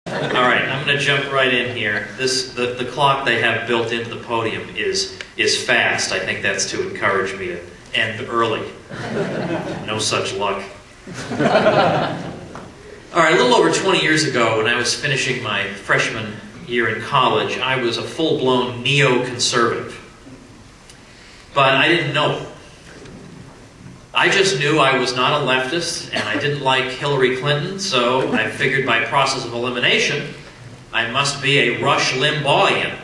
All right, I'm going to jump right in here. The clock they have built into the podium is fast. I think that's to encourage me to end early. No such luck. All right, a little over 20 years ago, when I was finishing my freshman year in college, I was a full-blown neoconservative. But I didn't know it. I just knew I was not a leftist, and I didn't like Hillary Clinton, so I figured by process of elimination, I must be a Rush Limbaugh'ian.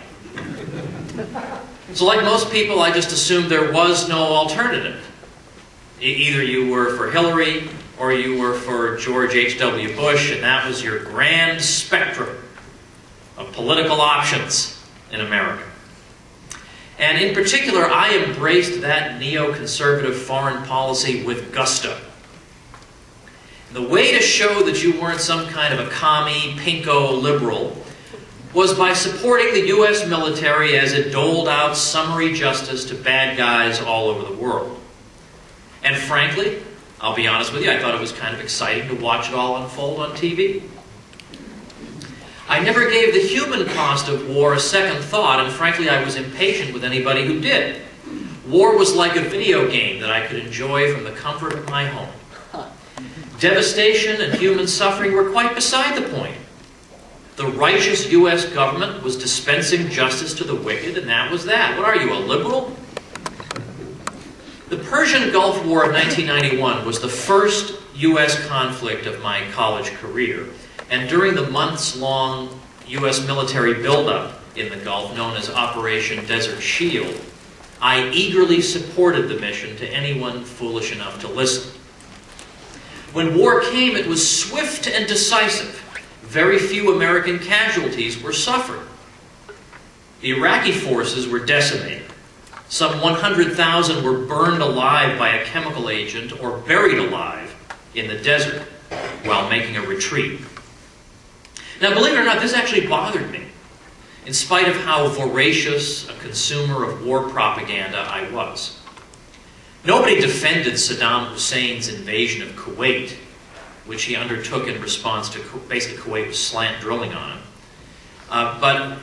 So like most people, I just assumed there was no alternative. Either you were for Hillary, or you were for George H.W. Bush, and that was your grand spectrum of political options in America. And in particular, I embraced that neoconservative foreign policy with gusto. The way to show that you weren't some kind of a commie, pinko liberal was by supporting the U.S. military as it doled out summary justice to bad guys all over the world. And frankly, I'll be honest with you, I thought it was kind of exciting to watch it all unfold on TV. I never gave the human cost of war a second thought, and frankly, I was impatient with anybody who did. War was like a video game that I could enjoy from the comfort of my home. Devastation and human suffering were quite beside the point. The righteous U.S. government was dispensing justice to the wicked, and that was that. What are you, a liberal? The Persian Gulf War of 1991 was the first U.S. conflict of my college career. And during the months-long U.S. military buildup in the Gulf, known as Operation Desert Shield, I eagerly supported the mission to anyone foolish enough to listen. When war came, it was swift and decisive. Very few American casualties were suffered. The Iraqi forces were decimated. Some 100,000 were burned alive by a chemical agent or buried alive in the desert while making a retreat. Now, believe it or not, this actually bothered me, in spite of how voracious a consumer of war propaganda I was. Nobody defended Saddam Hussein's invasion of Kuwait, which he undertook in response to, basically, Kuwait was slant drilling on him. But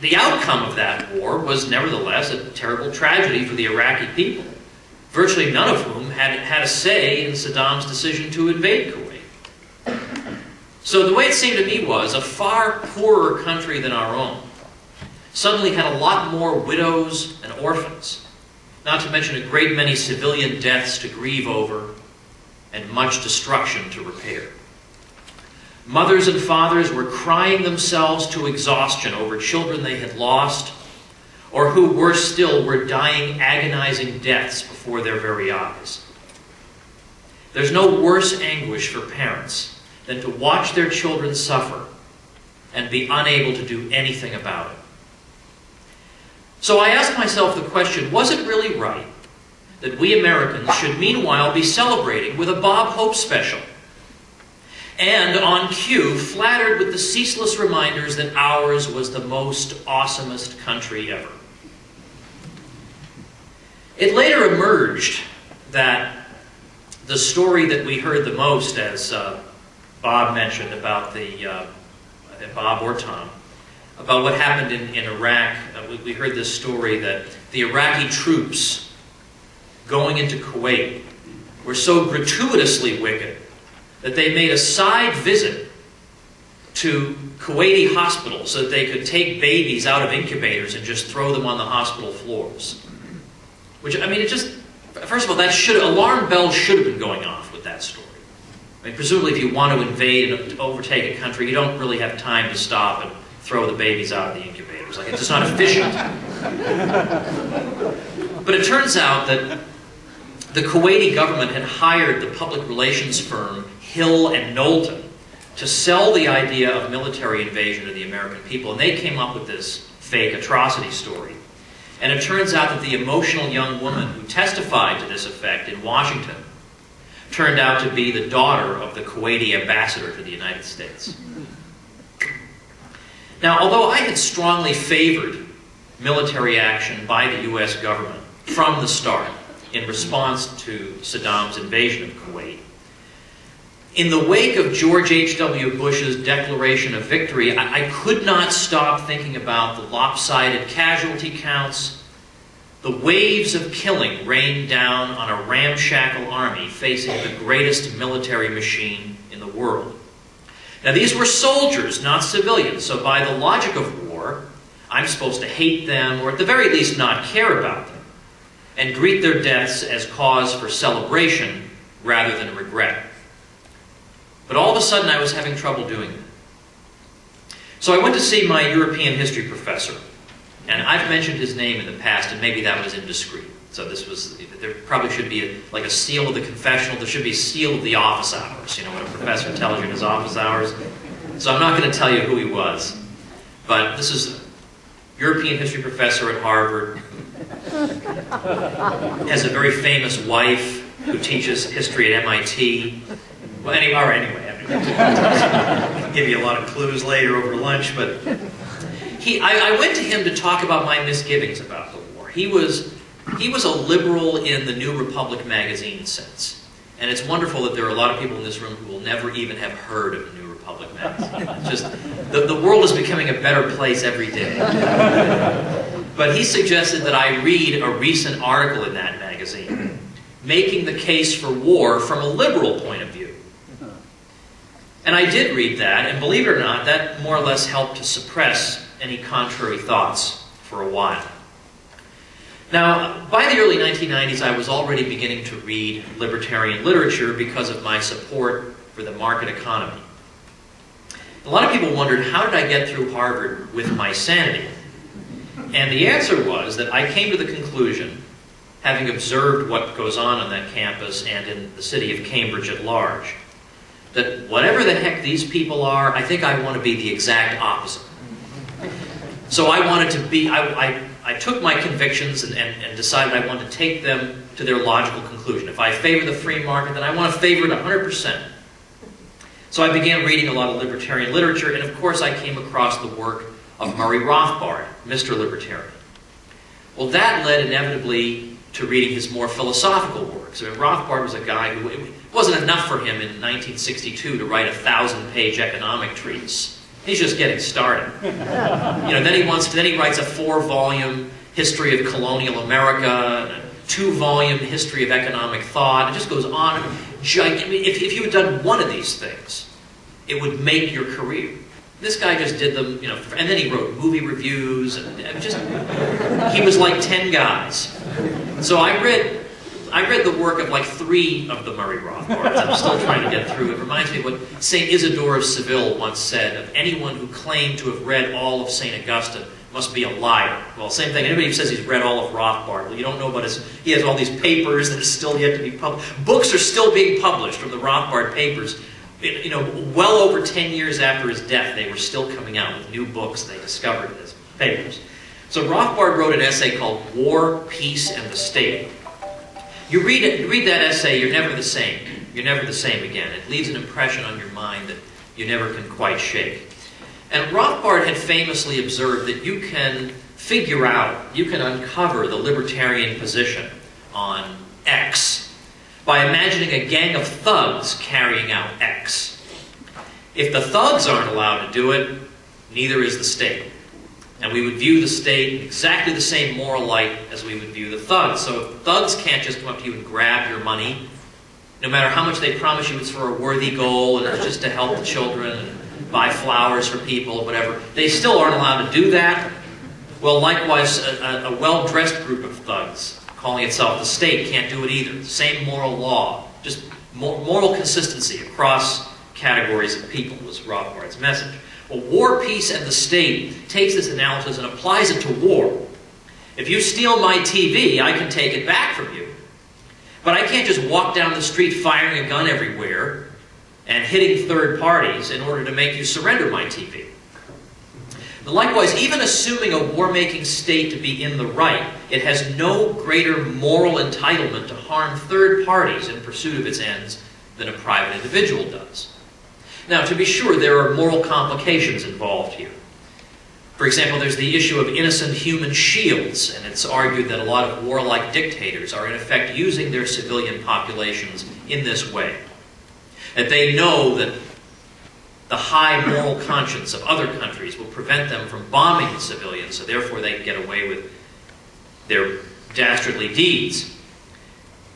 the outcome of that war was nevertheless a terrible tragedy for the Iraqi people, virtually none of whom had a say in Saddam's decision to invade Kuwait. So the way it seemed to me was a far poorer country than our own suddenly had a lot more widows and orphans, not to mention a great many civilian deaths to grieve over and much destruction to repair. Mothers and fathers were crying themselves to exhaustion over children they had lost, or who, worse still, were dying agonizing deaths before their very eyes. There's no worse anguish for parents than to watch their children suffer and be unable to do anything about it. So I asked myself the question, was it really right that we Americans should meanwhile be celebrating with a Bob Hope special? And on cue, flattered with the ceaseless reminders that ours was the most awesomest country ever. It later emerged that the story that we heard the most, as Bob mentioned about Bob or Tom, about what happened in Iraq, we heard this story that the Iraqi troops going into Kuwait were so gratuitously wicked that they made a side visit to Kuwaiti hospitals so that they could take babies out of incubators and just throw them on the hospital floors. Which, I mean, it just, first of all, alarm bells should have been going off with that story. I mean, presumably if you want to invade and overtake a country, you don't really have time to stop and throw the babies out of the incubators. Like, it's just not efficient. But it turns out that the Kuwaiti government had hired the public relations firm Hill and Knowlton to sell the idea of military invasion to the American people. And they came up with this fake atrocity story. And it turns out that the emotional young woman who testified to this effect in Washington turned out to be the daughter of the Kuwaiti ambassador to the United States. Now, although I had strongly favored military action by the U.S. government from the start in response to Saddam's invasion of Kuwait, In the wake of George H.W. Bush's declaration of victory, I could not stop thinking about the lopsided casualty counts, the waves of killing rained down on a ramshackle army facing the greatest military machine in the world. Now, these were soldiers, not civilians, so by the logic of war, I'm supposed to hate them, or at the very least not care about them, and greet their deaths as cause for celebration rather than regret. But all of a sudden, I was having trouble doing that. So I went to see my European history professor, and I've mentioned his name in the past, and maybe that was indiscreet. So this was, there probably should be like a seal of the confessional. There should be a seal of the office hours, you know, when a professor tells you in his office hours. So I'm not going to tell you who he was. But this is a European history professor at Harvard. Has a very famous wife who teaches history at MIT. Well, anyway, all right, anyway. I can give you a lot of clues later over lunch, but I went to him to talk about my misgivings about the war. He was a liberal in the New Republic magazine sense. And it's wonderful that there are a lot of people in this room who will never even have heard of the New Republic magazine. It's just, the world is becoming a better place every day. But he suggested that I read a recent article in that magazine making the case for war from a liberal point of view. And I did read that, and believe it or not, that more or less helped to suppress any contrary thoughts for a while. Now, by the early 1990s, I was already beginning to read libertarian literature because of my support for the market economy. A lot of people wondered, how did I get through Harvard with my sanity? And the answer was that I came to the conclusion, having observed what goes on that campus and in the city of Cambridge at large, that whatever the heck these people are, I think I want to be the exact opposite. So I wanted to be, I took my convictions and decided I wanted to take them to their logical conclusion. If I favor the free market, then I want to favor it 100%. So I began reading a lot of libertarian literature, and of course I came across the work of Murray Rothbard, Mr. Libertarian. Well, that led inevitably to reading his more philosophical works. I mean, Rothbard was a guy who, it wasn't enough for him in 1962 to write a 1,000-page economic treatise. He's just getting started. You know, then he writes a 4-volume history of colonial America, a 2-volume history of economic thought. It just goes on. I mean, if you had done one of these things, it would make your career. This guy just did them, you know, and then he wrote movie reviews, and just, he was like 10 guys. So I read the work of like 3 of the Murray Rothbards. I'm still trying to get through. It reminds me of what St. Isidore of Seville once said, of anyone who claimed to have read all of St. Augustine must be a liar. Well, same thing. Anybody who says he's read all of Rothbard, well, you don't know about he has all these papers that are still yet to be published. Books are still being published from the Rothbard papers. You know, well over 10 years after his death, they were still coming out with new books they discovered in his papers. So Rothbard wrote an essay called War, Peace, and the State. You read that essay, you're never the same. You're never the same again. It leaves an impression on your mind that you never can quite shake. And Rothbard had famously observed that you can figure out, you can uncover the libertarian position on X by imagining a gang of thugs carrying out X. If the thugs aren't allowed to do it, neither is the state. And we would view the state in exactly the same moral light as we would view the thugs. So if thugs can't just come up to you and grab your money, no matter how much they promise you it's for a worthy goal and it's just to help the children and buy flowers for people or whatever, they still aren't allowed to do that. Well, likewise, a well-dressed group of thugs calling itself the state can't do it either. Same moral law, just moral consistency across categories of people was Rothbard's message. Well, War, Peace, and the State takes this analysis and applies it to war. If you steal my TV, I can take it back from you. But I can't just walk down the street firing a gun everywhere and hitting third parties in order to make you surrender my TV. Likewise, even assuming a war-making state to be in the right, it has no greater moral entitlement to harm third parties in pursuit of its ends than a private individual does. Now, to be sure, there are moral complications involved here. For example, there's the issue of innocent human shields, and it's argued that a lot of warlike dictators are in effect using their civilian populations in this way. That they know that the high moral conscience of other countries will prevent them from bombing the civilians, so therefore they can get away with their dastardly deeds.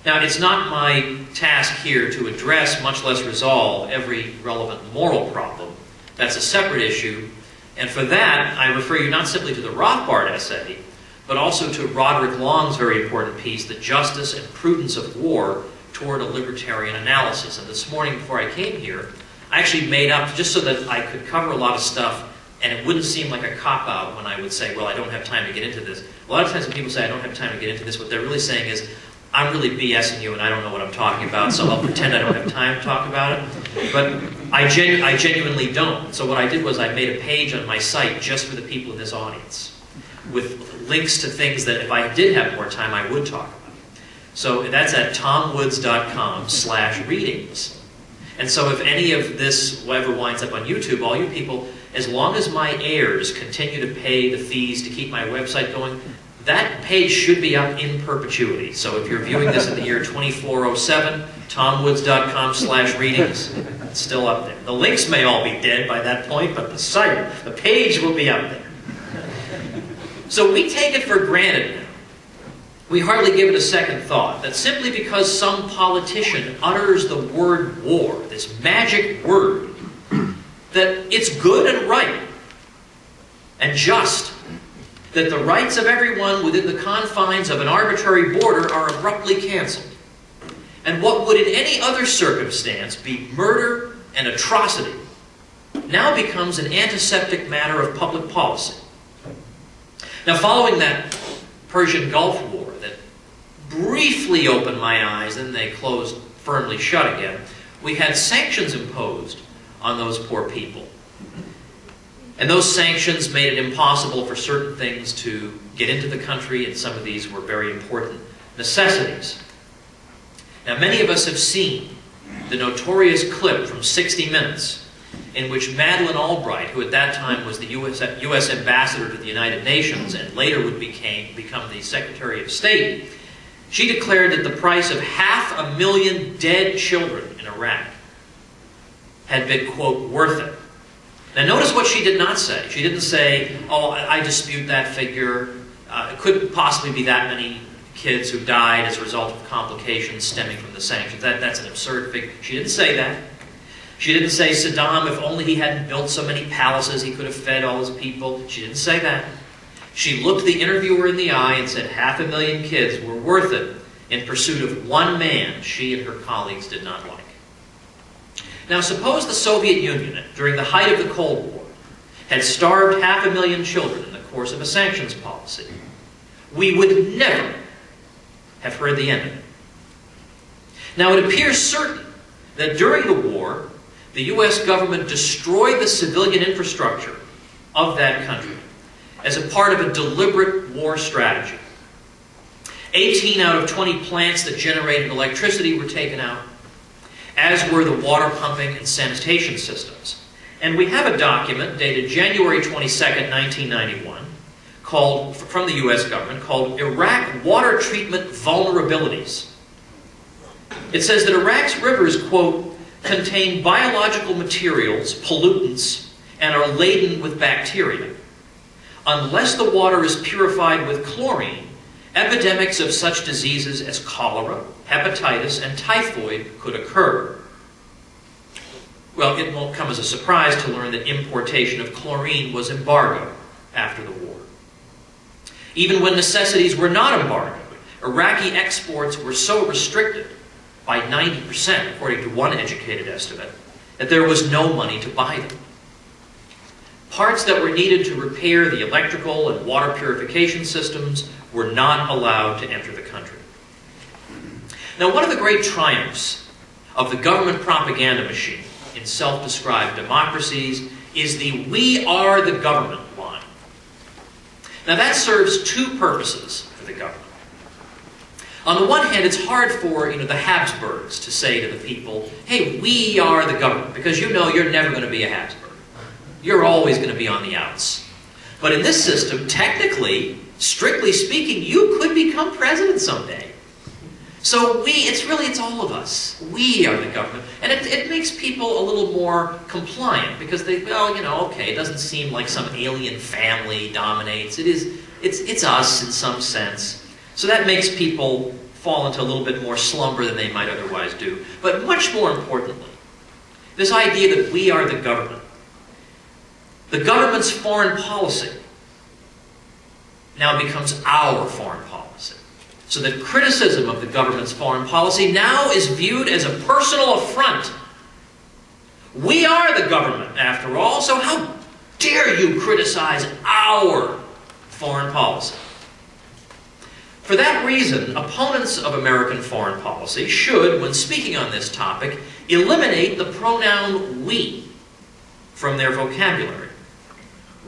Now, it's not my task here to address, much less resolve, every relevant moral problem. That's a separate issue, and for that, I refer you not simply to the Rothbard essay, but also to Roderick Long's very important piece, The Justice and Prudence of War Toward a Libertarian Analysis. And this morning, before I came here, I actually made up, just so that I could cover a lot of stuff, and it wouldn't seem like a cop-out when I would say, well, I don't have time to get into this. A lot of times when people say, I don't have time to get into this, what they're really saying is, I'm really BSing you and I don't know what I'm talking about, so I'll pretend I don't have time to talk about it. But I genuinely don't. So what I did was I made a page on my site just for the people in this audience, with links to things that if I did have more time, I would talk about. So that's at tomwoods.com/readings. And so if any of this ever winds up on YouTube, all you people, as long as my heirs continue to pay the fees to keep my website going, that page should be up in perpetuity. So if you're viewing this in the year 2407, tomwoods.com/readings, it's still up there. The links may all be dead by that point, but the site, the page will be up there. So we take it for granted now. We hardly give it a second thought that simply because some politician utters the word war, this magic word, that it's good and right and just, that the rights of everyone within the confines of an arbitrary border are abruptly canceled. And what would in any other circumstance be murder and atrocity now becomes an antiseptic matter of public policy. Now, following that Persian Gulf War that briefly opened my eyes and they closed firmly shut again, we had sanctions imposed on those poor people. And those sanctions made it impossible for certain things to get into the country, and some of these were very important necessities. Now, many of us have seen the notorious clip from 60 Minutes in which Madeleine Albright, who at that time was the U.S. ambassador to the United Nations and later would become the Secretary of State, she declared that the price of 500,000 dead children in Iraq had been, quote, worth it. Now notice what she did not say. She didn't say, oh, I dispute that figure. It couldn't possibly be that many kids who died as a result of complications stemming from the sanctions. That's an absurd figure. She didn't say that. She didn't say Saddam, if only he hadn't built so many palaces, he could have fed all his people. She didn't say that. She looked the interviewer in the eye and said 500,000 kids were worth it in pursuit of one man she and her colleagues did not like. Now suppose the Soviet Union, during the height of the Cold War, had starved 500,000 children in the course of a sanctions policy. We would never have heard the end of it. Now it appears certain that during the war, the U.S. government destroyed the civilian infrastructure of that country as a part of a deliberate war strategy. 18 out of 20 plants that generated electricity were taken out, as were the water pumping and sanitation systems. And we have a document dated January 22nd, 1991, from the U.S. government, called Iraq Water Treatment Vulnerabilities. It says that Iraq's rivers, quote, contain biological materials, pollutants, and are laden with bacteria. Unless the water is purified with chlorine, epidemics of such diseases as cholera, hepatitis, and typhoid could occur. Well, it won't come as a surprise to learn that importation of chlorine was embargoed after the war. Even when necessities were not embargoed, Iraqi exports were so restricted by 90%, according to one educated estimate, that there was no money to buy them. Parts that were needed to repair the electrical and water purification systems were not allowed to enter the country. Now, one of the great triumphs of the government propaganda machine in self-described democracies is the "we are the government" line. Now, that serves two purposes for the government. On the one hand, it's hard for the Habsburgs to say to the people, hey, we are the government, because you know you're never going to be a Habsburg. You're always going to be on the outs. But in this system, technically, strictly speaking, you could become president someday. So it's all of us. We are the government. And it makes people a little more compliant because they, okay, it doesn't seem like some alien family dominates. It's us in some sense. So that makes people fall into a little bit more slumber than they might otherwise do. But much more importantly, this idea that we are the government. The government's foreign policy now becomes our foreign policy. So that criticism of the government's foreign policy now is viewed as a personal affront. We are the government, after all, so how dare you criticize our foreign policy? For that reason, opponents of American foreign policy should, when speaking on this topic, eliminate the pronoun we from their vocabulary.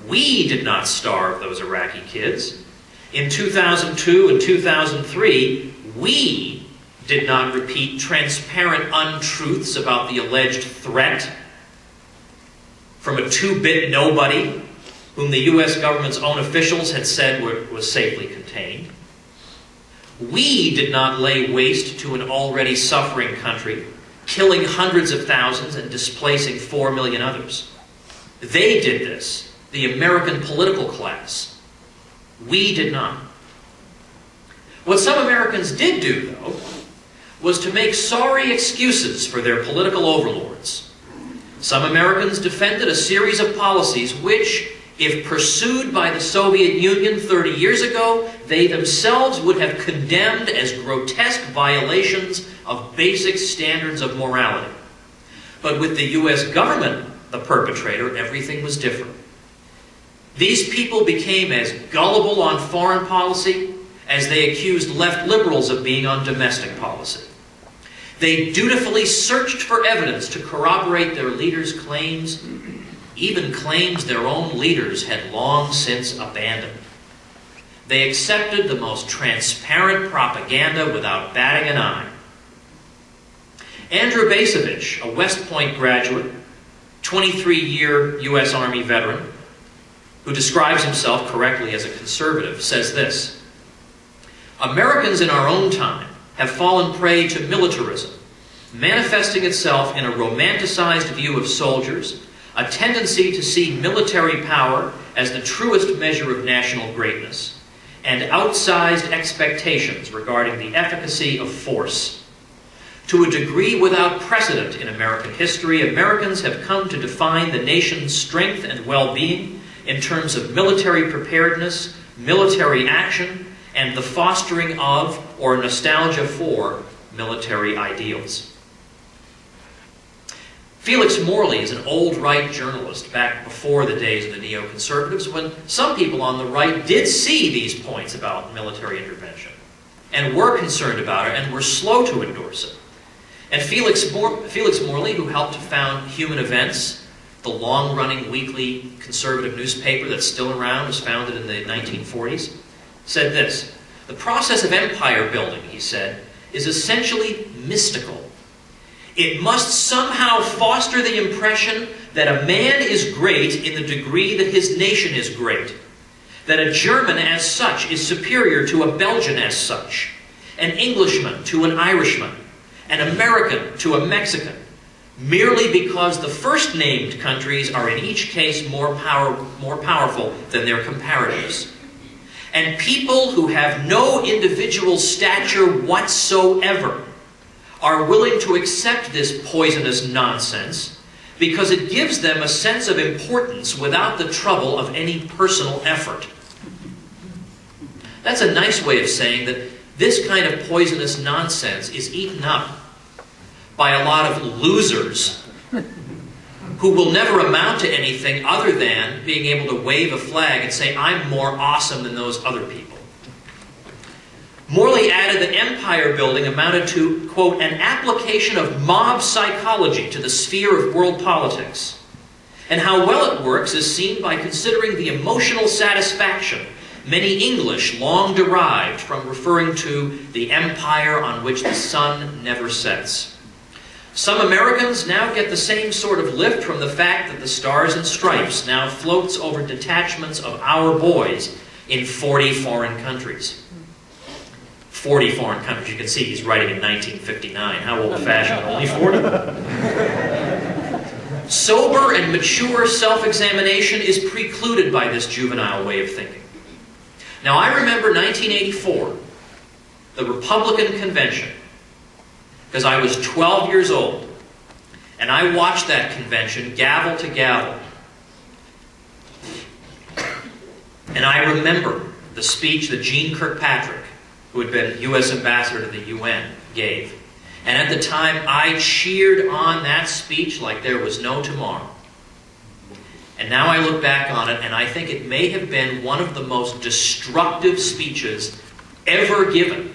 We did not starve those Iraqi kids. In 2002 and 2003, we did not repeat transparent untruths about the alleged threat from a two-bit nobody whom the U.S. government's own officials had said was safely contained. We did not lay waste to an already suffering country, killing hundreds of thousands and displacing 4 million others. They did this, the American political class. We did not. What some Americans did do, though, was to make sorry excuses for their political overlords. Some Americans defended a series of policies which, if pursued by the Soviet Union 30 years ago, they themselves would have condemned as grotesque violations of basic standards of morality. But with the U.S. government, the perpetrator, everything was different. These people became as gullible on foreign policy as they accused left liberals of being on domestic policy. They dutifully searched for evidence to corroborate their leaders' claims, even claims their own leaders had long since abandoned. They accepted the most transparent propaganda without batting an eye. Andrew Basevich, a West Point graduate, 23-year U.S. Army veteran, who describes himself correctly as a conservative, says this: Americans in our own time have fallen prey to militarism, manifesting itself in a romanticized view of soldiers, a tendency to see military power as the truest measure of national greatness, and outsized expectations regarding the efficacy of force. To a degree without precedent in American history, Americans have come to define the nation's strength and well-being in terms of military preparedness, military action, and the fostering of or nostalgia for military ideals. Felix Morley is an old right journalist back before the days of the neoconservatives, when some people on the right did see these points about military intervention and were concerned about it and were slow to endorse it. And Felix Morley, who helped to found Human Events, the long-running weekly conservative newspaper that's still around, was founded in the 1940s, said this: "The process of empire building," he said, "is essentially mystical. It must somehow foster the impression that a man is great in the degree that his nation is great, that a German as such is superior to a Belgian as such, an Englishman to an Irishman, an American to a Mexican, merely because the first-named countries are in each case more powerful than their comparators. And people who have no individual stature whatsoever are willing to accept this poisonous nonsense because it gives them a sense of importance without the trouble of any personal effort." That's a nice way of saying that this kind of poisonous nonsense is eaten up by a lot of losers who will never amount to anything other than being able to wave a flag and say, "I'm more awesome than those other people." Morley added that empire building amounted to, quote, "an application of mob psychology to the sphere of world politics. And how well it works is seen by considering the emotional satisfaction many English long derived from referring to the empire on which the sun never sets. Some Americans now get the same sort of lift from the fact that the Stars and Stripes now floats over detachments of our boys in 40 foreign countries. 40 foreign countries. You can see he's writing in 1959. How old-fashioned, only 40? Sober and mature self-examination is precluded by this juvenile way of thinking. Now, I remember 1984, the Republican convention, because I was 12 years old, and I watched that convention gavel to gavel. And I remember the speech that Jeane Kirkpatrick, who had been U.S. ambassador to the UN, gave. And at the time, I cheered on that speech like there was no tomorrow. And now I look back on it, and I think it may have been one of the most destructive speeches ever given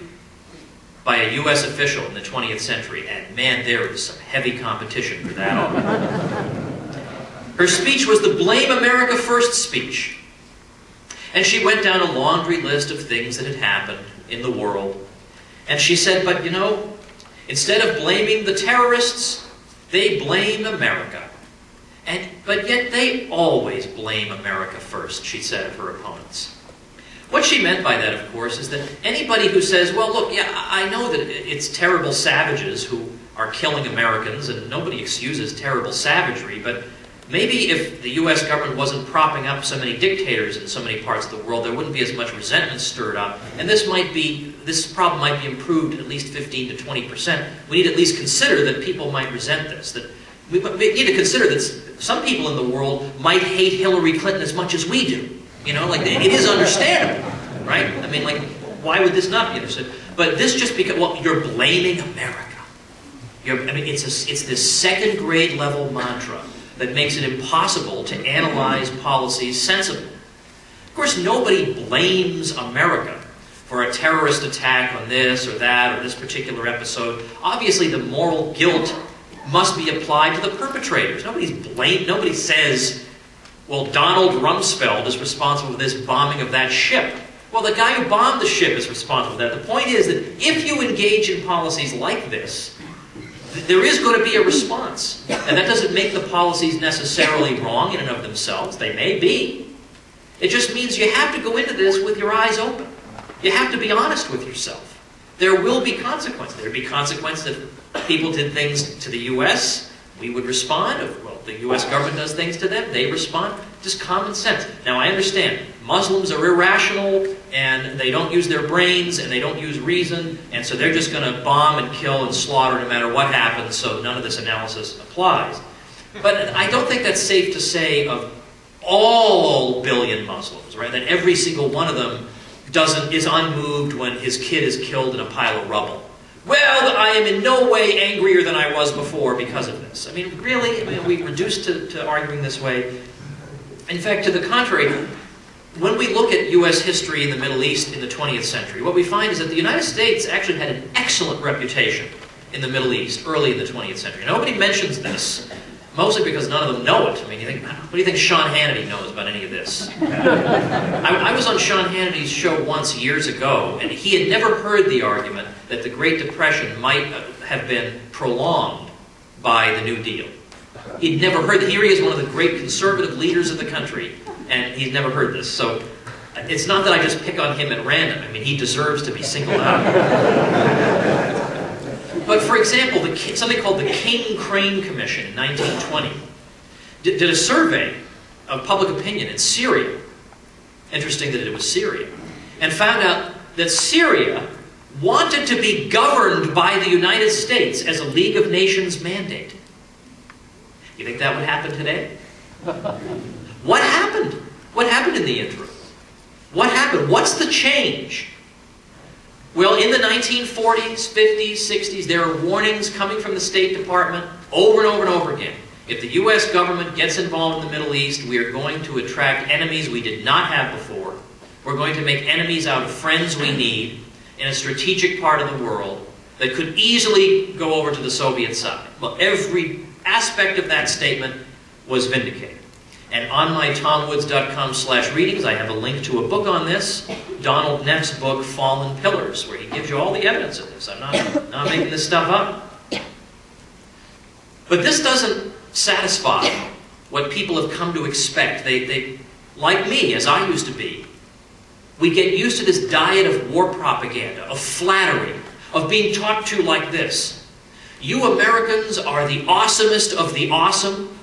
by a U.S. official in the 20th century. And man, there was some heavy competition for that honor. Her speech was the Blame America First speech. And she went down a laundry list of things that had happened in the world. And she said, but you know, instead of blaming the terrorists, they blame America. But yet they always blame America first, she said of her opponents. What she meant by that, of course, is that anybody who says, well, look, yeah, I know that it's terrible savages who are killing Americans, and nobody excuses terrible savagery, but maybe if the U.S. government wasn't propping up so many dictators in so many parts of the world, there wouldn't be as much resentment stirred up, and this problem might be improved at least 15 to 20%. We need to at least consider that people might resent this. That we need to consider that some people in the world might hate Hillary Clinton as much as we do. You know, like, it is understandable, right? I mean, like, why would this not be understood? But this just because, well, you're blaming America. It's this second grade level mantra that makes it impossible to analyze policies sensibly. Of course, nobody blames America for a terrorist attack on this or that or this particular episode. Obviously, the moral guilt must be applied to the perpetrators. Nobody says, well, Donald Rumsfeld is responsible for this bombing of that ship. Well, the guy who bombed the ship is responsible for that. The point is that if you engage in policies like this, there is going to be a response. And that doesn't make the policies necessarily wrong in and of themselves. They may be. It just means you have to go into this with your eyes open. You have to be honest with yourself. There will be consequences. There will be consequences if people did things to the U.S. We would respond. If, well, the U.S. government does things to them, they respond. Just common sense. Now, I understand Muslims are irrational, and they don't use their brains, and they don't use reason, and so they're just going to bomb and kill and slaughter no matter what happens, so none of this analysis applies. But I don't think that's safe to say of all billion Muslims, right? That every single one of them is unmoved when his kid is killed in a pile of rubble. Well, I am in no way angrier than I was before because of this. I mean, really? I mean, are we reduced to arguing this way? In fact, to the contrary, when we look at U.S. history in the Middle East in the 20th century, what we find is that the United States actually had an excellent reputation in the Middle East early in the 20th century. Nobody mentions this, mostly because none of them know it. I mean, what do you think Sean Hannity knows about any of this? I was on Sean Hannity's show once years ago, and he had never heard the argument that the Great Depression might have been prolonged by the New Deal. He'd never heard that. Here he is, one of the great conservative leaders of the country, and he's never heard this. So it's not that I just pick on him at random. I mean, he deserves to be singled out. But for example, something called the King-Crane Commission in 1920 did a survey of public opinion in Syria. Interesting that it was Syria. And found out that Syria wanted to be governed by the United States as a League of Nations mandate. You think that would happen today? What happened? What happened in the interim? What happened? What's the change? Well, in the 1940s, 50s, 60s, there are warnings coming from the State Department over and over and over again. If the U.S. government gets involved in the Middle East, we are going to attract enemies we did not have before. We're going to make enemies out of friends we need in a strategic part of the world that could easily go over to the Soviet side. Well, every aspect of that statement was vindicated. And on my tomwoods.com/readings, I have a link to a book on this, Donald Neff's book, Fallen Pillars, where he gives you all the evidence of this. I'm not making this stuff up. But this doesn't satisfy what people have come to expect. They like me, as I used to be, we get used to this diet of war propaganda, of flattery, of being talked to like this. You Americans are the awesomest of the awesome,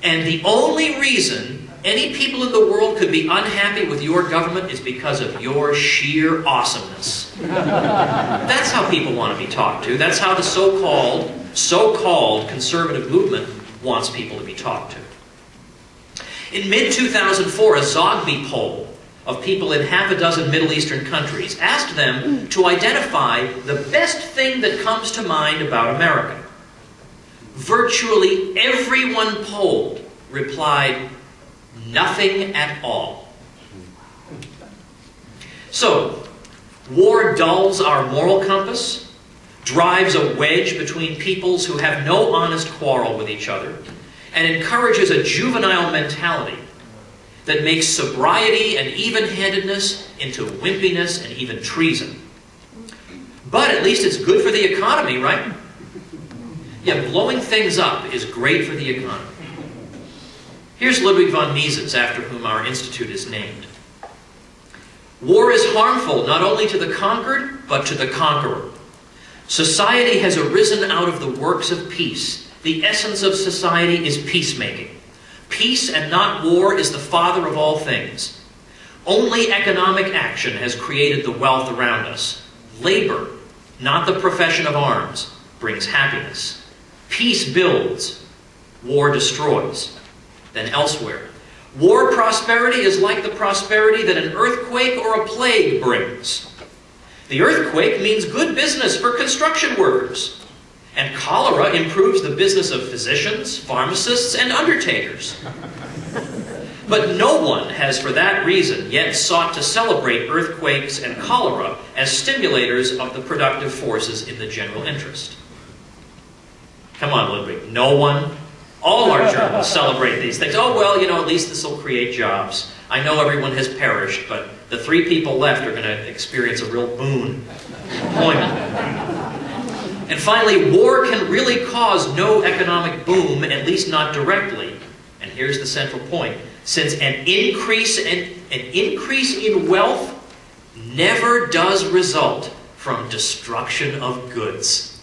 and the only reason any people in the world could be unhappy with your government is because of your sheer awesomeness. That's how people want to be talked to. That's how the so-called conservative movement wants people to be talked to. In mid-2004, a Zogby poll of people in half a dozen Middle Eastern countries asked them to identify the best thing that comes to mind about America. Virtually everyone polled replied, nothing at all. So, war dulls our moral compass, drives a wedge between peoples who have no honest quarrel with each other, and encourages a juvenile mentality that makes sobriety and even-handedness into wimpiness and even treason. But at least it's good for the economy, right? Yeah, blowing things up is great for the economy. Here's Ludwig von Mises, after whom our institute is named. War is harmful not only to the conquered, but to the conqueror. Society has arisen out of the works of peace. The essence of society is peacemaking. Peace and not war is the father of all things. Only economic action has created the wealth around us. Labor, not the profession of arms, brings happiness. Peace builds, war destroys. Then elsewhere, war prosperity is like the prosperity that an earthquake or a plague brings. The earthquake means good business for construction workers. And cholera improves the business of physicians, pharmacists, and undertakers. But no one has, for that reason, yet sought to celebrate earthquakes and cholera as stimulators of the productive forces in the general interest. Come on, Ludwig. No one? All our journals celebrate these things. Oh, well, you know, at least this will create jobs. I know everyone has perished, but the 3 people left are going to experience a real boon. Employment. And finally, war can really cause no economic boom, at least not directly. And here's the central point. Since an increase in wealth never does result from destruction of goods.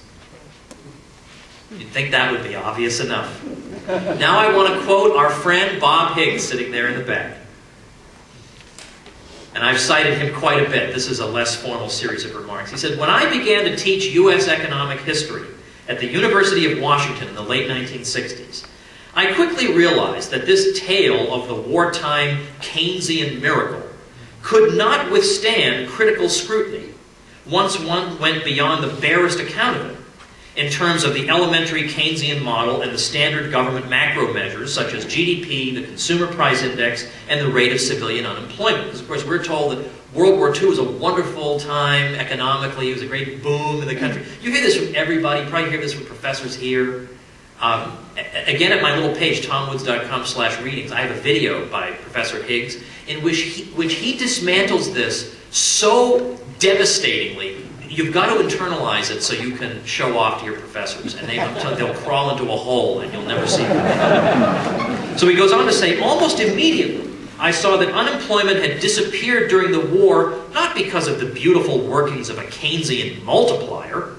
You'd think that would be obvious enough. Now I want to quote our friend Bob Higgs, sitting there in the back. And I've cited him quite a bit. This is a less formal series of remarks. He said, when I began to teach U.S. economic history at the University of Washington in the late 1960s, I quickly realized that this tale of the wartime Keynesian miracle could not withstand critical scrutiny once one went beyond the barest account of it in terms of the elementary Keynesian model and the standard government macro measures such as GDP, the consumer price index, and the rate of civilian unemployment. Because, of course, we're told that World War II was a wonderful time economically. It was a great boom in the country. You hear this from everybody. You probably hear this from professors here. Again, at my little page, tomwoods.com/readings, I have a video by Professor Higgs in which he dismantles this so devastatingly. You've got to internalize it so you can show off to your professors, and they'll crawl into a hole and you'll never see them. So he goes on to say, almost immediately, I saw that unemployment had disappeared during the war, not because of the beautiful workings of a Keynesian multiplier,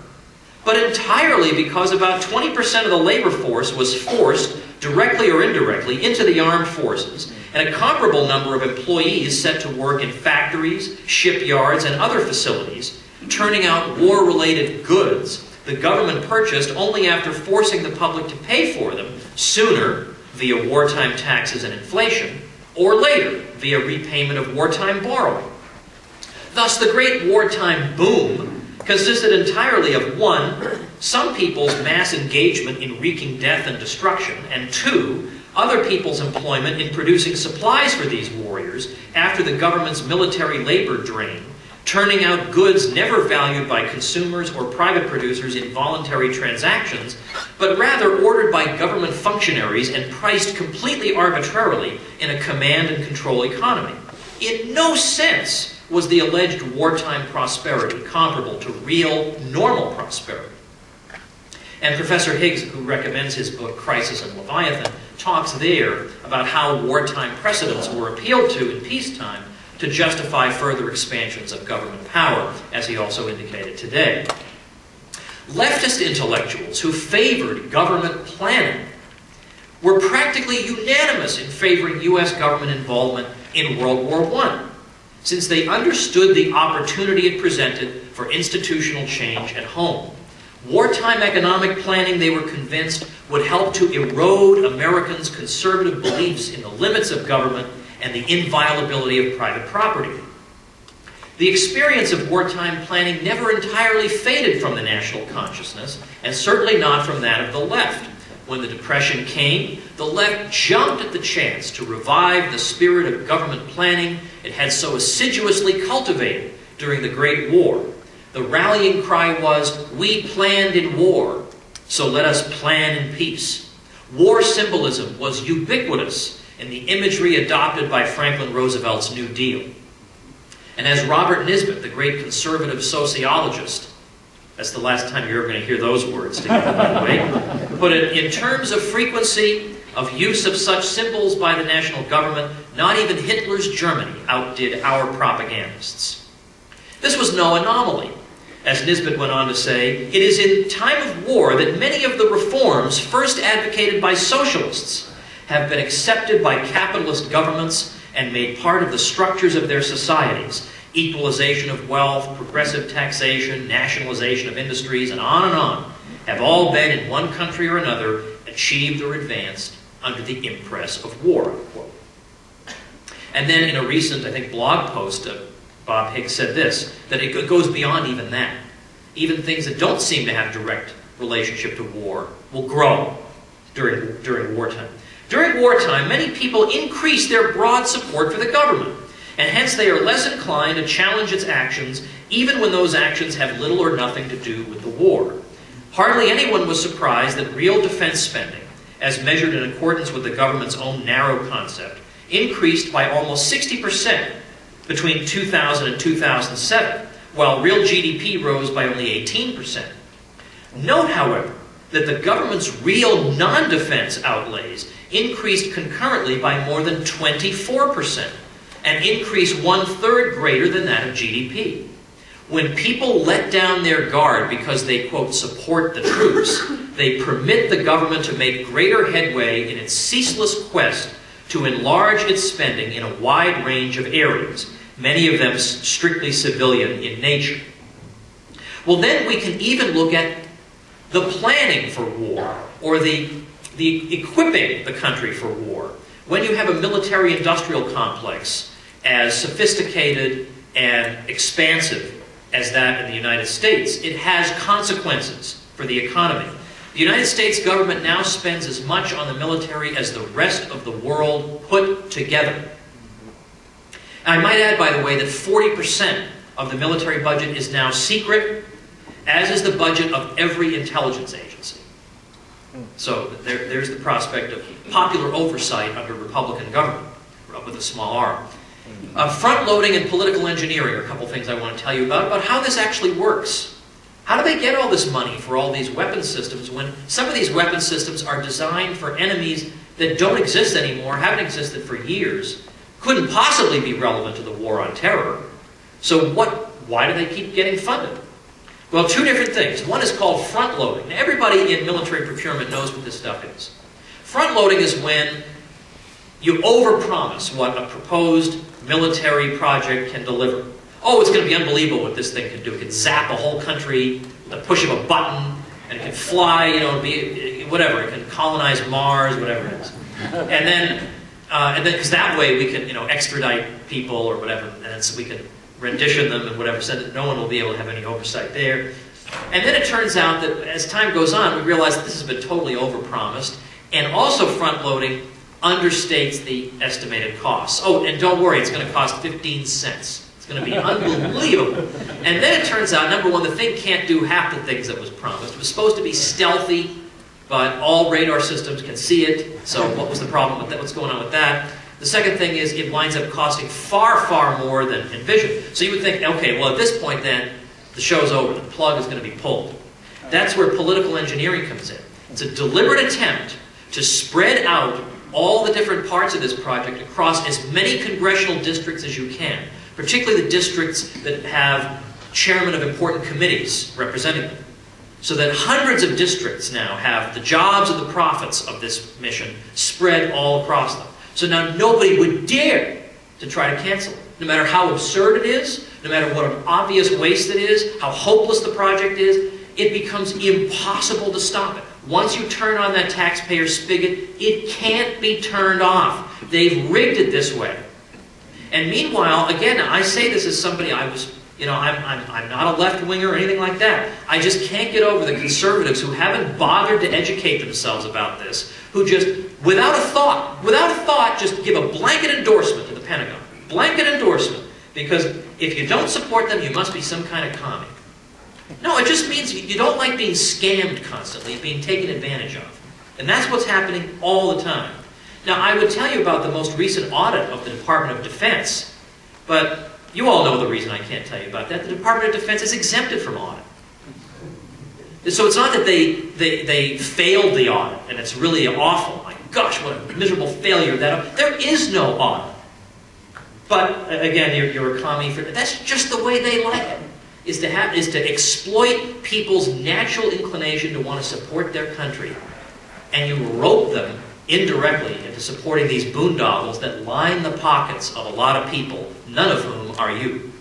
but entirely because about 20% of the labor force was forced, directly or indirectly, into the armed forces, and a comparable number of employees set to work in factories, shipyards, and other facilities, turning out war-related goods the government purchased only after forcing the public to pay for them sooner via wartime taxes and inflation, or later via repayment of wartime borrowing. Thus, the great wartime boom consisted entirely of 1, some people's mass engagement in wreaking death and destruction, and 2, other people's employment in producing supplies for these warriors after the government's military labor drain, turning out goods never valued by consumers or private producers in voluntary transactions, but rather ordered by government functionaries and priced completely arbitrarily in a command and control economy. In no sense was the alleged wartime prosperity comparable to real, normal prosperity. And Professor Higgs, who recommends his book Crisis and Leviathan, talks there about how wartime precedents were appealed to in peacetime to justify further expansions of government power, as he also indicated today. Leftist intellectuals who favored government planning were practically unanimous in favoring U.S. government involvement in World War I, since they understood the opportunity it presented for institutional change at home. Wartime economic planning, they were convinced, would help to erode Americans' conservative beliefs in the limits of government and the inviolability of private property. The experience of wartime planning never entirely faded from the national consciousness, and certainly not from that of the left. When the Depression came, the left jumped at the chance to revive the spirit of government planning it had so assiduously cultivated during the Great War. The rallying cry was, "We planned in war, so let us plan in peace." War symbolism was ubiquitous in the imagery adopted by Franklin Roosevelt's New Deal. And as Robert Nisbet, the great conservative sociologist, that's the last time you're ever going to hear those words together, by the way, put it, in terms of frequency of use of such symbols by the national government, not even Hitler's Germany outdid our propagandists. This was no anomaly. As Nisbet went on to say, it is in time of war that many of the reforms first advocated by socialists have been accepted by capitalist governments and made part of the structures of their societies. Equalization of wealth, progressive taxation, nationalization of industries, and on, have all been, in one country or another, achieved or advanced under the impress of war, unquote. And then in a recent, I think, blog post, Bob Hicks said this, that it goes beyond even that. Even things that don't seem to have direct relationship to war will grow during wartime. During wartime, many people increase their broad support for the government, and hence they are less inclined to challenge its actions, even when those actions have little or nothing to do with the war. Hardly anyone was surprised that real defense spending, as measured in accordance with the government's own narrow concept, increased by almost 60% between 2000 and 2007, while real GDP rose by only 18%. Note, however, that the government's real non-defense outlays increased concurrently by more than 24%, an increase 1/3 greater than that of GDP. When people let down their guard because they, quote, support the troops, they permit the government to make greater headway in its ceaseless quest to enlarge its spending in a wide range of areas, many of them strictly civilian in nature. Well, then we can even look at the planning for war, or the equipping the country for war. When you have a military-industrial complex as sophisticated and expansive as that in the United States, it has consequences for the economy. The United States government now spends as much on the military as the rest of the world put together. I might add, by the way, that 40% of the military budget is now secret, as is the budget of every intelligence agency. So there's the prospect of popular oversight under Republican government, with a small r. Front-loading and political engineering are a couple things I want to tell you about how this actually works. How do they get all this money for all these weapon systems when some of these weapon systems are designed for enemies that don't exist anymore, haven't existed for years, couldn't possibly be relevant to the war on terror? So why do they keep getting funded? Well, two different things. One is called front-loading. Now, everybody in military procurement knows what this stuff is. Front-loading is when you overpromise what a proposed military project can deliver. Oh, it's going to be unbelievable what this thing can do. It can zap a whole country with the push of a button, and it can fly, whatever. It can colonize Mars, whatever it is. And then, because that way we can, extradite people or whatever, and so we can rendition them and whatever, so that no one will be able to have any oversight there. And then it turns out that as time goes on, we realize that this has been totally overpromised, and also front-loading understates the estimated costs. Oh, and don't worry, it's going to cost 15 cents. It's going to be unbelievable. And then it turns out, number one, the thing can't do half the things that was promised. It was supposed to be stealthy, but all radar systems can see it. So what was the problem with that? What's going on with that? The second thing is it winds up costing far, far more than envisioned. So you would think, okay, well, at this point then, the show's over. The plug is going to be pulled. That's where political engineering comes in. It's a deliberate attempt to spread out all the different parts of this project across as many congressional districts as you can, particularly the districts that have chairmen of important committees representing them, so that hundreds of districts now have the jobs and the profits of this mission spread all across them. So now nobody would dare to try to cancel it. No matter how absurd it is, no matter what an obvious waste it is, how hopeless the project is, it becomes impossible to stop it. Once you turn on that taxpayer spigot, it can't be turned off. They've rigged it this way. And meanwhile, again, I say this as somebody, I'm not a left-winger or anything like that. I just can't get over the conservatives who haven't bothered to educate themselves about this, who just, without a thought, just give a blanket endorsement to the Pentagon. Blanket endorsement. Because if you don't support them, you must be some kind of commie. No, it just means you don't like being scammed constantly, being taken advantage of. And that's what's happening all the time. Now, I would tell you about the most recent audit of the Department of Defense, but you all know the reason I can't tell you about that. The Department of Defense is exempted from audit. So it's not that they failed the audit, and it's really awful. My gosh, what a miserable failure that. There is no audit. But, again, you're a commie for that's just the way they like it. Is to exploit people's natural inclination to want to support their country. And you rope them indirectly into supporting these boondoggles that line the pockets of a lot of people, none of whom are you.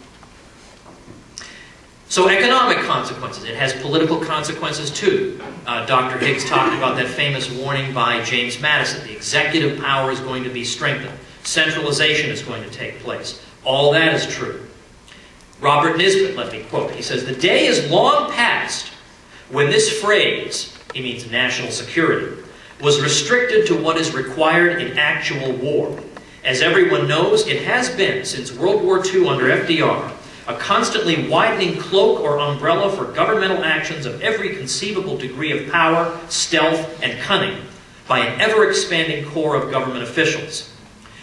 So economic consequences. It has political consequences too. Dr. Higgs talked about that famous warning by James Madison. The executive power is going to be strengthened. Centralization is going to take place. All that is true. Robert Nisbet, let me quote, he says, "The day is long past when this phrase," he means national security, "was restricted to what is required in actual war. As everyone knows, it has been, since World War II under FDR, a constantly widening cloak or umbrella for governmental actions of every conceivable degree of power, stealth, and cunning by an ever-expanding corps of government officials.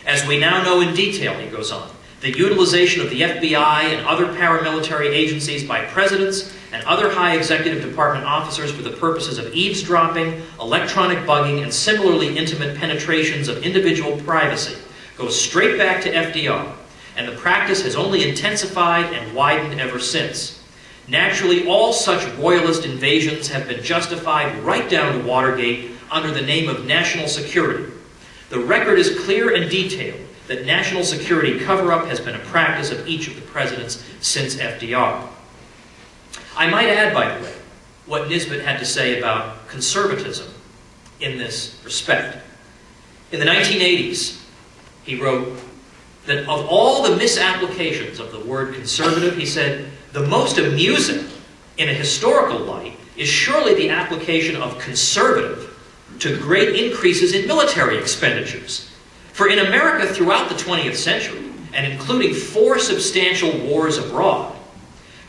As we now know in detail," he goes on, "the utilization of the FBI and other paramilitary agencies by presidents and other high executive department officers for the purposes of eavesdropping, electronic bugging, and similarly intimate penetrations of individual privacy goes straight back to FDR, and the practice has only intensified and widened ever since. Naturally, all such royalist invasions have been justified right down to Watergate under the name of national security. The record is clear and detailed that national security cover-up has been a practice of each of the presidents since FDR." I might add, by the way, what Nisbet had to say about conservatism in this respect. In the 1980s, he wrote that of all the misapplications of the word conservative, he said, "the most amusing in a historical light is surely the application of conservative to great increases in military expenditures. For in America throughout the 20th century, and including 4 substantial wars abroad,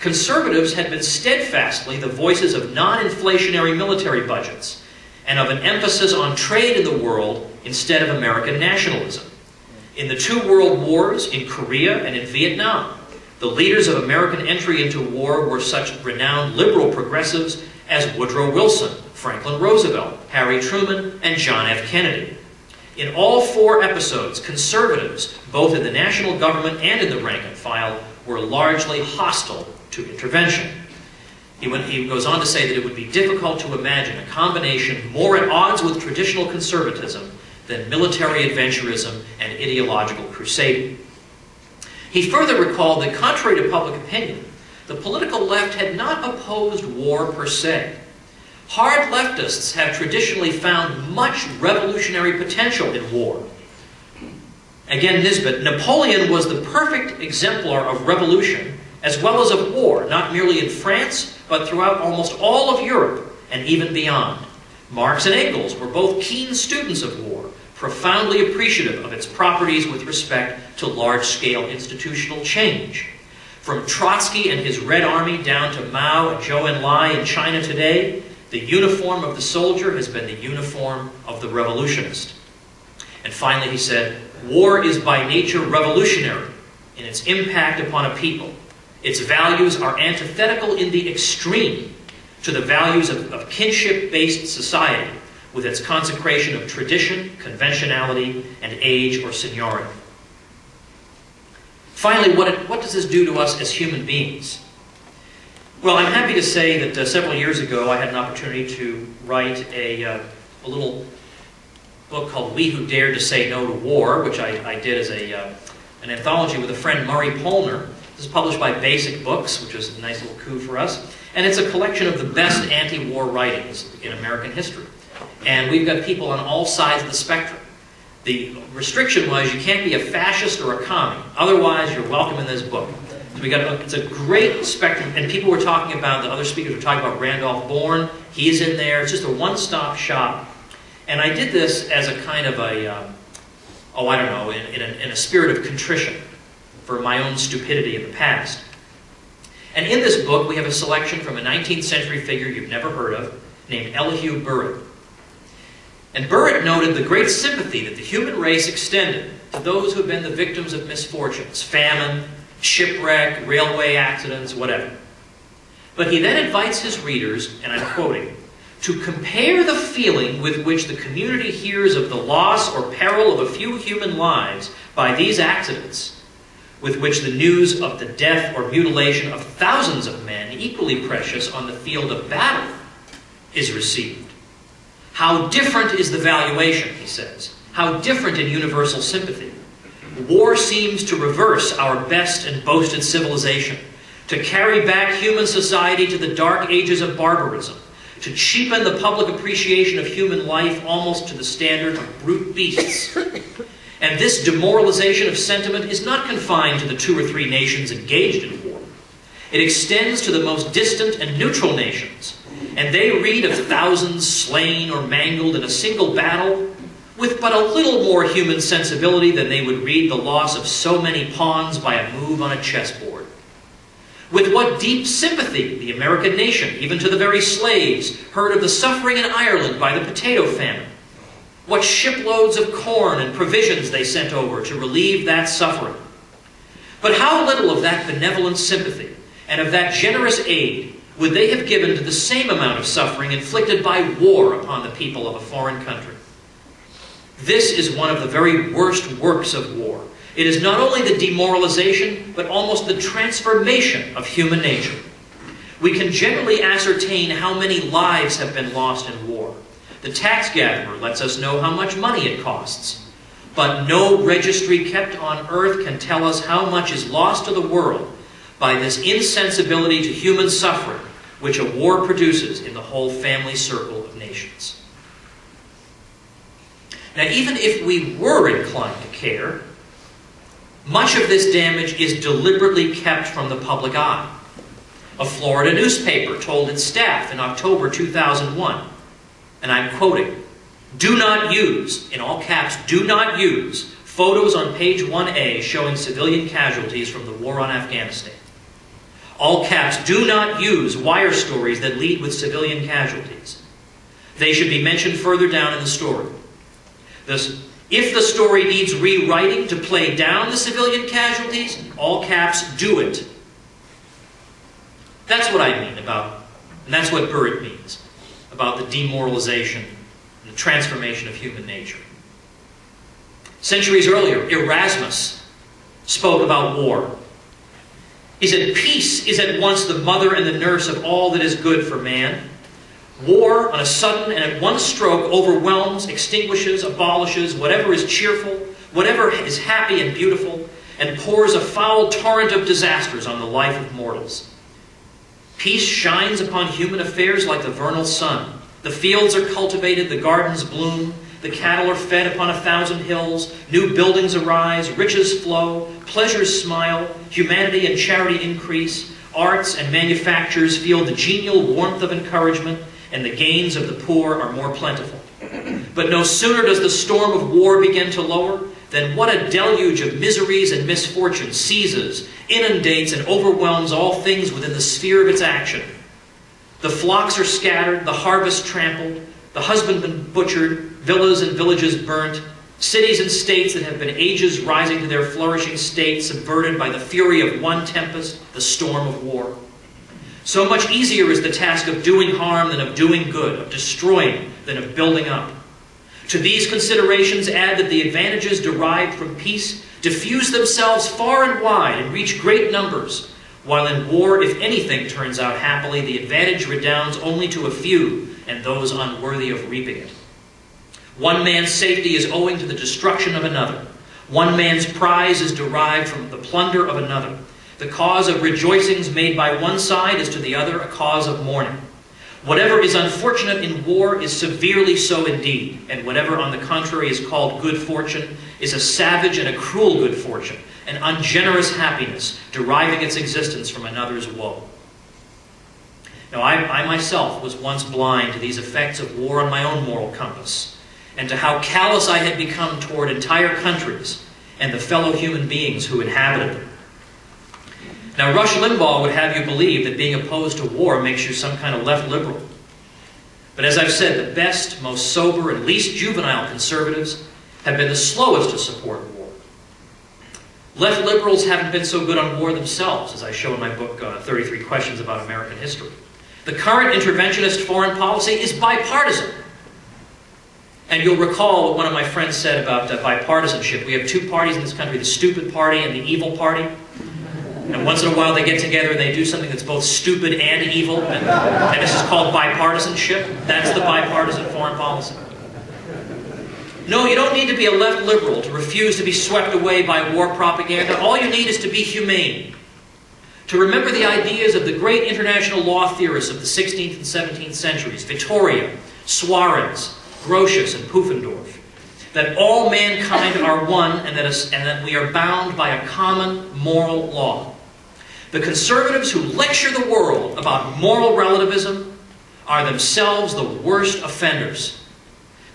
conservatives had been steadfastly the voices of non-inflationary military budgets and of an emphasis on trade in the world instead of American nationalism. In the 2 world wars, in Korea and in Vietnam, the leaders of American entry into war were such renowned liberal progressives as Woodrow Wilson, Franklin Roosevelt, Harry Truman, and John F. Kennedy. In all 4 episodes, conservatives, both in the national government and in the rank and file, were largely hostile to intervention." He goes on to say that it would be difficult to imagine a combination more at odds with traditional conservatism than military adventurism and ideological crusading. He further recalled that contrary to public opinion, the political left had not opposed war per se. Hard leftists have traditionally found much revolutionary potential in war. Again, Nisbet, "Napoleon was the perfect exemplar of revolution as well as of war, not merely in France, but throughout almost all of Europe and even beyond. Marx and Engels were both keen students of war, profoundly appreciative of its properties with respect to large-scale institutional change. From Trotsky and his Red Army down to Mao and Zhou Enlai in China today, the uniform of the soldier has been the uniform of the revolutionist." And finally he said, "War is by nature revolutionary in its impact upon a people. Its values are antithetical in the extreme to the values of kinship-based society, with its consecration of tradition, conventionality, and age or seniority. Finally, what does this do to us as human beings? Well, I'm happy to say that several years ago I had an opportunity to write a little book called We Who Dared to Say No to War, which I did as an anthology with a friend, Murray Polner. This is published by Basic Books, which was a nice little coup for us. And it's a collection of the best anti-war writings in American history. And we've got people on all sides of the spectrum. The restriction was you can't be a fascist or a commie. Otherwise, you're welcome in this book. So it's a great spectrum. And people were talking about, the other speakers were talking about Randolph Bourne. He's in there. It's just a one-stop shop. And I did this as a kind of a, in a spirit of contrition for my own stupidity in the past. And in this book, we have a selection from a 19th century figure you've never heard of, named Elihu Burritt. And Burritt noted the great sympathy that the human race extended to those who have been the victims of misfortunes, famine, shipwreck, railway accidents, whatever. But he then invites his readers, and I'm quoting, to compare the feeling with which the community hears of the loss or peril of a few human lives by these accidents, with which the news of the death or mutilation of thousands of men equally precious on the field of battle is received. How different is the valuation, he says. How different in universal sympathy. War seems to reverse our best and boasted civilization, to carry back human society to the dark ages of barbarism, to cheapen the public appreciation of human life almost to the standard of brute beasts. And this demoralization of sentiment is not confined to the 2 or 3 nations engaged in war. It extends to the most distant and neutral nations, and they read of thousands slain or mangled in a single battle with but a little more human sensibility than they would read the loss of so many pawns by a move on a chessboard. With what deep sympathy the American nation, even to the very slaves, heard of the suffering in Ireland by the potato famine. What shiploads of corn and provisions they sent over to relieve that suffering. But how little of that benevolent sympathy and of that generous aid would they have given to the same amount of suffering inflicted by war upon the people of a foreign country? This is one of the very worst works of war. It is not only the demoralization, but almost the transformation of human nature. We can generally ascertain how many lives have been lost in war. The tax gatherer lets us know how much money it costs. But no registry kept on earth can tell us how much is lost to the world by this insensibility to human suffering which a war produces in the whole family circle of nations. Now, even if we were inclined to care, much of this damage is deliberately kept from the public eye. A Florida newspaper told its staff in October 2001, and I'm quoting, "Do not use," in all caps, "do not use photos on page 1A showing civilian casualties from the war on Afghanistan." All caps, "do not use wire stories that lead with civilian casualties. They should be mentioned further down in the story." Thus, if the story needs rewriting to play down the civilian casualties, all caps, "do it." That's what I mean about, and that's what Burritt means, about the demoralization and the transformation of human nature. Centuries earlier, Erasmus spoke about war. He said, "Peace is at once the mother and the nurse of all that is good for man. War, on a sudden and at one stroke, overwhelms, extinguishes, abolishes whatever is cheerful, whatever is happy and beautiful, and pours a foul torrent of disasters on the life of mortals. Peace shines upon human affairs like the vernal sun. The fields are cultivated, the gardens bloom, the cattle are fed upon 1,000 hills, new buildings arise, riches flow, pleasures smile, humanity and charity increase, arts and manufactures feel the genial warmth of encouragement, and the gains of the poor are more plentiful. But no sooner does the storm of war begin to lower than what a deluge of miseries and misfortunes seizes, inundates, and overwhelms all things within the sphere of its action. The flocks are scattered, the harvest trampled, the husbandmen butchered, villas and villages burnt, cities and states that have been ages rising to their flourishing state subverted by the fury of one tempest, the storm of war. So much easier is the task of doing harm than of doing good, of destroying than of building up. To these considerations add that the advantages derived from peace diffuse themselves far and wide and reach great numbers, while in war, if anything turns out happily, the advantage redounds only to a few and those unworthy of reaping it. One man's safety is owing to the destruction of another. One man's prize is derived from the plunder of another. The cause of rejoicings made by one side is to the other a cause of mourning. Whatever is unfortunate in war is severely so indeed, and whatever on the contrary is called good fortune is a savage and a cruel good fortune, an ungenerous happiness deriving its existence from another's woe. Now, I myself was once blind to these effects of war on my own moral compass, and to how callous I had become toward entire countries and the fellow human beings who inhabited them. Now, Rush Limbaugh would have you believe that being opposed to war makes you some kind of left liberal. But as I've said, the best, most sober, and least juvenile conservatives have been the slowest to support war. Left liberals haven't been so good on war themselves, as I show in my book, 33 Questions About American History. The current interventionist foreign policy is bipartisan. And you'll recall what one of my friends said about bipartisanship. We have two parties in this country, the stupid party and the evil party. And once in a while they get together and they do something that's both stupid and evil. And this is called bipartisanship. That's the bipartisan foreign policy. No, you don't need to be a left liberal to refuse to be swept away by war propaganda. All you need is to be humane. To remember the ideas of the great international law theorists of the 16th and 17th centuries, Vittoria, Suarez, Grotius, and Pufendorf, that all mankind are one and that we are bound by a common moral law. The conservatives who lecture the world about moral relativism are themselves the worst offenders.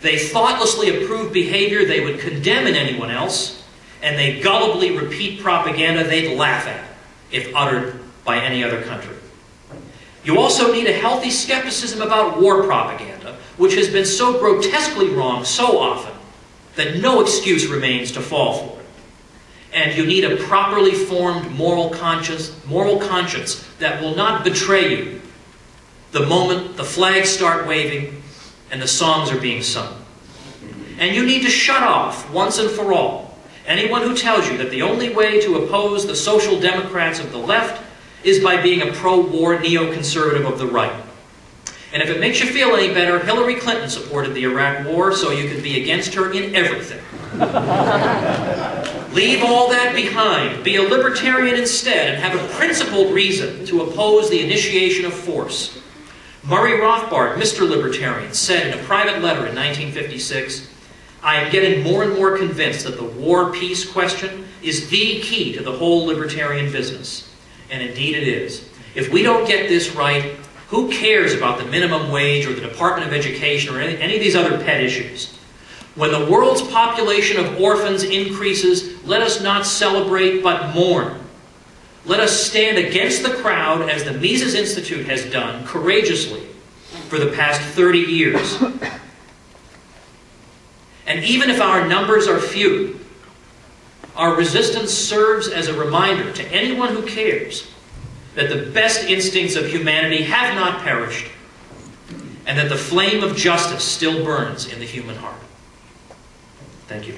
They thoughtlessly approve behavior they would condemn in anyone else, and they gullibly repeat propaganda they'd laugh at if uttered by any other country. You also need a healthy skepticism about war propaganda, which has been so grotesquely wrong so often that no excuse remains to fall for it. And you need a properly formed moral conscience that will not betray you the moment the flags start waving and the songs are being sung. And you need to shut off, once and for all, anyone who tells you that the only way to oppose the social democrats of the left is by being a pro-war neoconservative of the right. And if it makes you feel any better, Hillary Clinton supported the Iraq War, so you could be against her in everything. Leave all that behind. Be a libertarian instead and have a principled reason to oppose the initiation of force. Murray Rothbard, Mr. Libertarian, said in a private letter in 1956, "I am getting more and more convinced that the war-peace question is the key to the whole libertarian business." And indeed it is. If we don't get this right, who cares about the minimum wage or the Department of Education or any of these other pet issues? When the world's population of orphans increases, let us not celebrate but mourn. Let us stand against the crowd, as the Mises Institute has done courageously for the past 30 years. And even if our numbers are few, our resistance serves as a reminder to anyone who cares that the best instincts of humanity have not perished, and that the flame of justice still burns in the human heart. Thank you.